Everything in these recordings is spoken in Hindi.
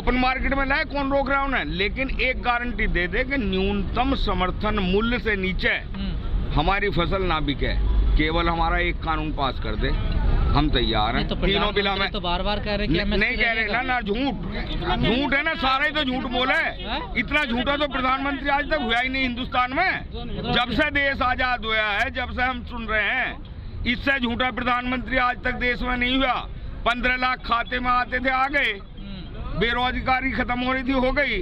ओपन मार्केट में लाए, कौन रोक रहा है उन्हें? लेकिन एक गारंटी दे दे कि न्यूनतम समर्थन मूल्य से नीचे हमारी फसल ना बिके। केवल हमारा एक कानून पास कर दे, हम तैयार हैं। तो तीनों बिला में तो बार-बार कह रहे हैं कि नहीं कह रहे ना झूठ है ना, सारे तो झूठ बोले। इतना झूठा तो प्रधानमंत्री आज तक हुआ ही नहीं हिंदुस्तान में। जब से देश आजाद हुआ है, जब से हम सुन रहे हैं, इससे झूठा प्रधानमंत्री आज तक देश में नहीं हुआ। 15 लाख खाते में आते थे, आ गए। बेरोजगारी खत्म हो रही थी, हो गई।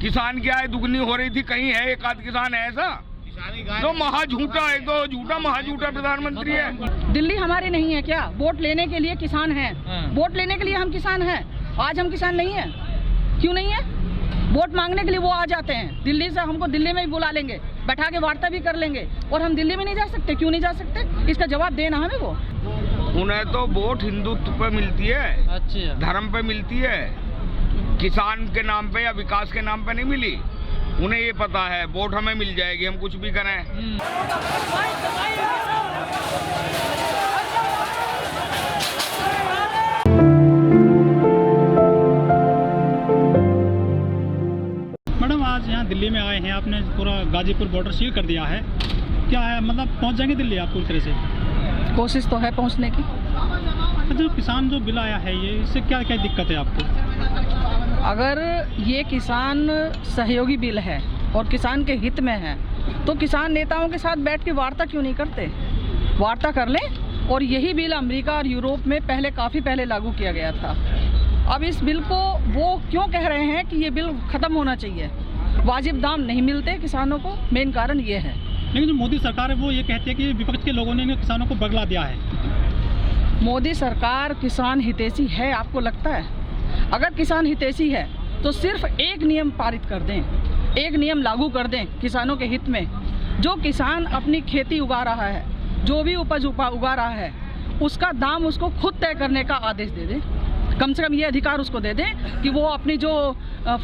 किसान की आय दुगनी हो रही थी, कहीं है एक आध किसान है ऐसा? तो महाझूठा है, तो झूठा महाझूठा प्रधानमंत्री है। दिल्ली हमारी नहीं है क्या? वोट लेने के लिए किसान हैं, वोट लेने के लिए हम किसान हैं। आज हम किसान नहीं है, क्यों नहीं है? वोट मांगने के लिए वो आ जाते हैं दिल्ली से, हमको दिल्ली में भी बुला लेंगे, बैठा के वार्ता भी कर लेंगे, और हम दिल्ली में नहीं जा सकते। क्यों नहीं जा सकते? इसका जवाब देना हमें वो। उन्हें तो वोट हिंदुत्व पे मिलती है, अच्छा, धर्म पे मिलती है, किसान के नाम पे या विकास के नाम पे नहीं मिली। उन्हें ये पता है वोट हमें मिल जाएगी, हम कुछ भी करें। मैडम आज यहाँ दिल्ली में आए हैं, आपने पूरा गाजीपुर बॉर्डर सील कर दिया है, क्या है मतलब पहुँच जाएंगे दिल्ली आप पूरी तरह से? कोशिश तो है पहुंचने की। जो किसान जो बिल आया है, ये इससे क्या क्या दिक्कत है आपको? अगर ये किसान सहयोगी बिल है और किसान के हित में है, तो किसान नेताओं के साथ बैठ के वार्ता क्यों नहीं करते? वार्ता कर लें। और यही बिल अमेरिका और यूरोप में काफ़ी पहले लागू किया गया था। अब इस बिल को वो क्यों कह रहे हैं कि ये बिल ख़त्म होना चाहिए? वाजिब दाम नहीं मिलते किसानों को, मेन कारण ये है। लेकिन जो मोदी सरकार है वो ये कहती है कि विपक्ष के लोगों ने किसानों को बगला दिया है। मोदी सरकार किसान हितैषी है, आपको लगता है? अगर किसान हितैषी है तो सिर्फ एक नियम पारित कर दें, एक नियम लागू कर दें किसानों के हित में। जो किसान अपनी खेती उगा रहा है, जो भी उपज उगा रहा है, उसका दाम उसको खुद तय करने का आदेश दे दें। कम से कम ये अधिकार उसको दे दें कि वो अपनी जो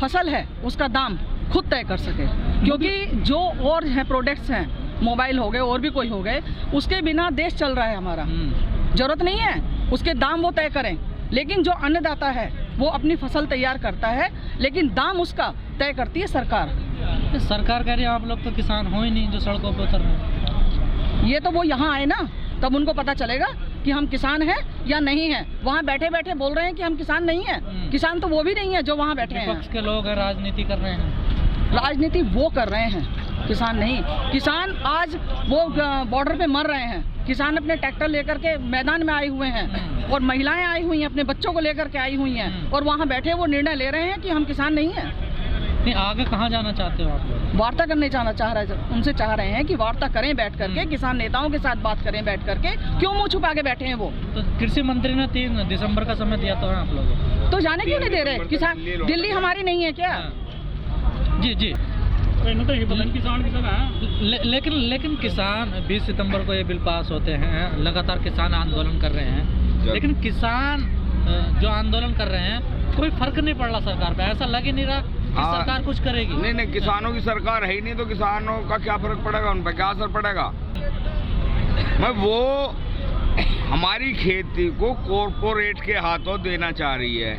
फसल है उसका दाम खुद तय कर सके। क्योंकि जो और हैं प्रोडक्ट्स हैं, मोबाइल हो गए और भी कोई हो गए, उसके बिना देश चल रहा है हमारा। जरूरत नहीं है उसके दाम वो तय करें। लेकिन जो अन्नदाता है वो अपनी फसल तैयार करता है, लेकिन दाम उसका तय करती है सरकार। सरकार कह रही है आप लोग तो किसान हो ही नहीं जो सड़कों पर उतर रहे हैं। ये तो वो यहाँ आए ना, तब उनको पता चलेगा कि हम किसान हैं या नहीं हैं। वहाँ बैठे बैठे बोल रहे हैं कि हम किसान नहीं हैं। किसान तो वो भी नहीं है जो वहाँ बैठे हैं। विपक्ष के लोग हैं, राजनीति कर रहे हैं। राजनीति वो कर रहे हैं, किसान नहीं। किसान आज वो बॉर्डर पे मर रहे हैं। किसान अपने ट्रैक्टर लेकर के मैदान में आए हुए हैं, और महिलाएं आई हुई हैं, अपने बच्चों को लेकर के आई हुई हैं, और वहाँ बैठे वो निर्णय ले रहे हैं कि हम किसान नहीं हैं। नहीं, आगे कहाँ जाना चाहते हो आप लोग? वार्ता करने जाना उनसे चाह रहे हैं कि वार्ता करें बैठ करके, किसान नेताओं के साथ बात करें बैठ करके। क्यों मुँह छुपा के बैठे हैं वो? तो कृषि मंत्री ने 3 दिसंबर का समय दिया था आप लोगों तो जाने क्यों नहीं दे रहे? किसान दिल्ली हमारी नहीं है क्या? जी जी, किसान की जगह है। लेकिन किसान 20 सितंबर को ये बिल पास होते हैं, लगातार किसान आंदोलन कर रहे हैं, लेकिन किसान जो आंदोलन कर रहे हैं कोई फर्क नहीं पड़ रहा सरकार पे। ऐसा लग ही नहीं रहा कि सरकार कुछ करेगी। नहीं, किसानों की सरकार है ही नहीं, तो किसानों का क्या फर्क पड़ेगा, उन पर क्या असर पड़ेगा? वो हमारी खेती को कॉरपोरेट के हाथों देना चाह रही है।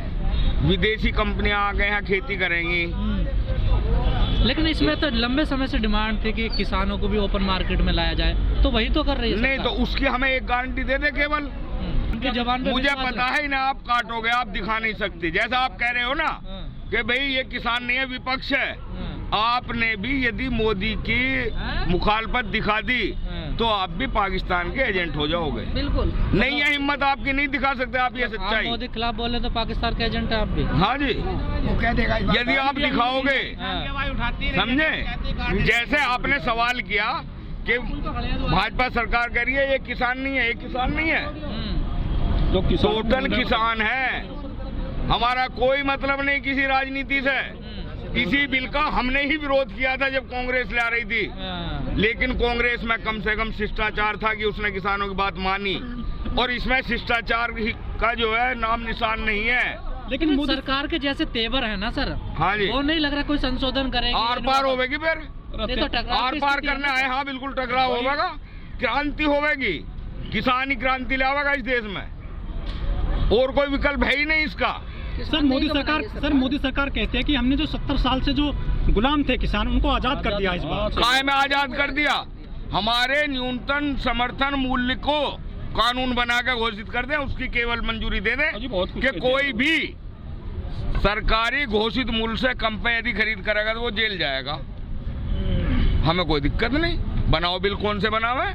विदेशी कंपनियां आ गए यहाँ खेती करेंगी। लेकिन इसमें तो लंबे समय से डिमांड थी कि किसानों को भी ओपन मार्केट में लाया जाए, तो वही तो कर रही है नहीं, तो उसकी हमें एक गारंटी दे दे केवल। उनकी जबान पे मुझे पता है ना, आप काटोगे, आप दिखा नहीं सकते। जैसा आप कह रहे हो ना कि भाई ये किसान नहीं है, विपक्ष है। आपने भी यदि मोदी की मुखालफत दिखा दी तो आप भी पाकिस्तान के एजेंट हो जाओगे। बिल्कुल नहीं, ये हिम्मत आपकी नहीं दिखा सकते आप, ये सच्चाई। मोदी के खिलाफ बोले तो पाकिस्तान के एजेंट है आप भी। हाँ जी, वो कह देगा यदि आप दिखाओगे, समझे? जैसे आपने सवाल किया कि भाजपा सरकार कह रही है ये किसान नहीं है, ये किसान नहीं है, तो टोटल किसान है। हमारा कोई मतलब नहीं किसी राजनीति से। इसी बिल का हमने ही विरोध किया था जब कांग्रेस ला रही थी, लेकिन कांग्रेस में कम से कम शिष्टाचार था कि उसने किसानों की बात मानी, और इसमें शिष्टाचार का जो है नाम निशान नहीं है। लेकिन सरकार के जैसे तेवर है ना सर, हाँ जी, वो नहीं लग रहा कोई संशोधन करेगी। आर पार होगी, फिर तो आर पार करने आए। हाँ बिल्कुल, टकराव होगा, क्रांति होगी, किसान ही क्रांति लावेगा इस देश में, और कोई विकल्प है ही नहीं इसका। सर मोदी सरकार कहते हैं कि हमने जो 70 साल से जो गुलाम थे किसान उनको आजाद कर दिया इस बार। काय में आजाद कर दिया? हमारे न्यूनतम समर्थन मूल्य को कानून बना के घोषित कर दें, उसकी केवल मंजूरी दे दें कि कोई भी सरकारी घोषित मूल्य से कम पे यदि खरीद करेगा तो वो जेल जाएगा। हमें कोई दिक्कत नहीं, बनाओ बिल, कौन से बनावे,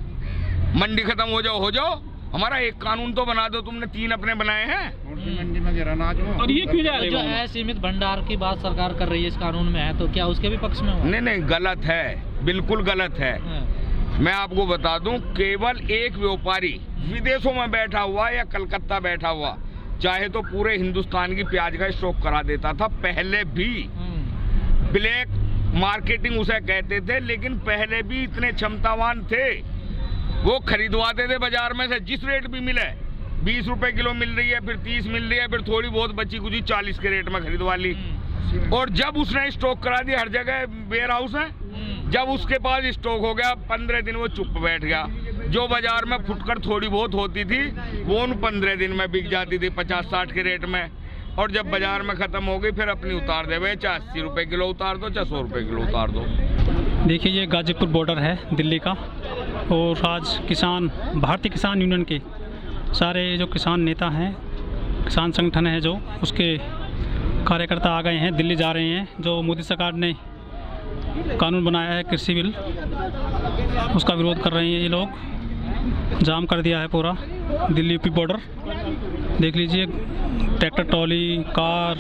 मंडी खत्म हो जाओ। हमारा एक कानून तो बना दो, तुमने 3 अपने बनाए हैं। मंडी में गिरा अनाज और ये क्यों जा रहे जो असीमित भंडार की बात सरकार कर रही है इस कानून में है, तो क्या उसके भी पक्ष में हो? नहीं, गलत है, बिल्कुल गलत है। मैं आपको बता दूं, केवल एक व्यापारी विदेशों में बैठा हुआ या कलकत्ता बैठा हुआ चाहे तो पूरे हिंदुस्तान की प्याज का स्टॉक करा देता था। पहले भी ब्लैक मार्केटिंग उसे कहते थे, लेकिन पहले भी इतने क्षमतावान थे, वो खरीदवाते थे बाजार में से, जिस रेट भी मिले। 20 रुपए किलो मिल रही है, फिर 30 मिल रही है, फिर थोड़ी बहुत बची कुछ 40 के रेट में खरीदवा ली। और जब उसने स्टॉक करा दिया, हर जगह वेयर हाउस है, जब उसके पास स्टॉक हो गया 15 दिन वो चुप बैठ गया। जो बाजार में फुटकर थोड़ी बहुत होती थी वो उन 15 दिन में बिक जाती थी 50-60 के रेट में, और जब बाजार में खत्म हो गई फिर अपनी उतार दे, चाहे 80 रुपए किलो उतार दो, चाहे 100 रुपए किलो उतार दो। देखिए ये गाजीपुर बॉर्डर है दिल्ली का, और आज किसान, भारतीय किसान यूनियन के सारे जो किसान नेता हैं, किसान संगठन है जो, उसके कार्यकर्ता आ गए हैं, दिल्ली जा रहे हैं। जो मोदी सरकार ने कानून बनाया है कृषि बिल, उसका विरोध कर रहे हैं ये लोग। जाम कर दिया है पूरा दिल्ली यूपी बॉर्डर। देख लीजिए ट्रैक्टर, ट्रॉली, कार।